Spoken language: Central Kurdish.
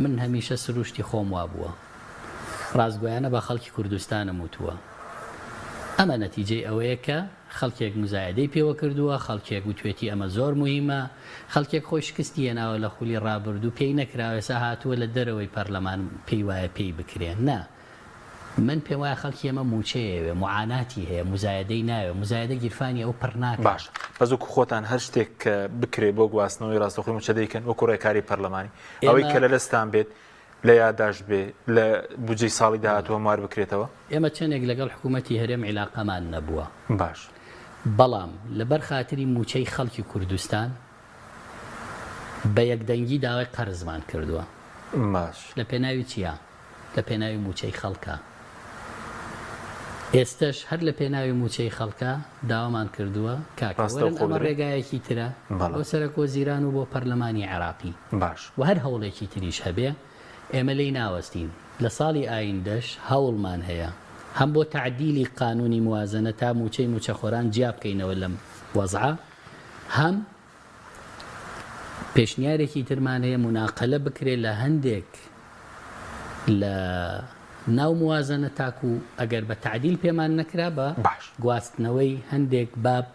من هەمیشە سروشتی خۆم وا بووە ڕازگۆیانە بە خەڵکی کوردستانم وتووە ئەمە نەتیجەی ئەوەیە کە خەڵکێک مزایدەی پێوە کردووە خەڵکێک وتوێتی ئەمە زۆر مهمە خەڵکێک خۆی شکستی هێناوە لە خولی ڕابردوو پێی نەکراوێسا هاتووە لە دەرەوەی پەرلەمان پێی وایە پێی بکرێن نا من پێم وایە خەڵکی ئەمە موچەیەوێ معاناتی هەیە مزایدەی ناوێ مزایدە گیرفانی ئەو پڕ ناکە باش بەزوو خۆتان هەر شتێک بکرێ بۆ گواستنەوەی ڕاستەخۆی موچە دەیکەن وەکو ڕێکاری پەرلەمانی ئەوەی کە لە لەستان بێت لە یادداشت بێ لە بودجەی ساڵی داهاتوە مار بکرێتەوە ئێمە چەندێک لەگەڵ حکوومەتی هەرێم عیلاقەمان نەبووە باش بەڵام لەبەر خاتری موچەی خەڵکی کوردستان بە یەکدەنگی داوای قەرزمان کردووە باش لە پێناوی چییە؟ لە پێناوی موچەی خەڵکە ئێستش هەر لە پێناوی موچەی خەڵکە داوامان کردووە کاکەوەرن ئەمە ڕێگایەکی ترە بۆ سەرۆک وەزیران و بۆ پەرلەمانی عێراقی باش و هەر هەوڵێکی تریش هەبێ ئێمە لێی ناوەستین لە ساڵی ئایندەش هەوڵمان هەیە هەم بۆ تعدیلی قانونی موازنە تا موچەی موچەخۆران جیا بکەینەوە لەم وەزعە هەم پێشنیارێکی ترمان هەیە مناقەلە بکرێت لە هەندێک لە ناو موازنە تاکو ئەگەر بە تعدیل پێمان نەکرا بە گواستنەوەی هەندێک باب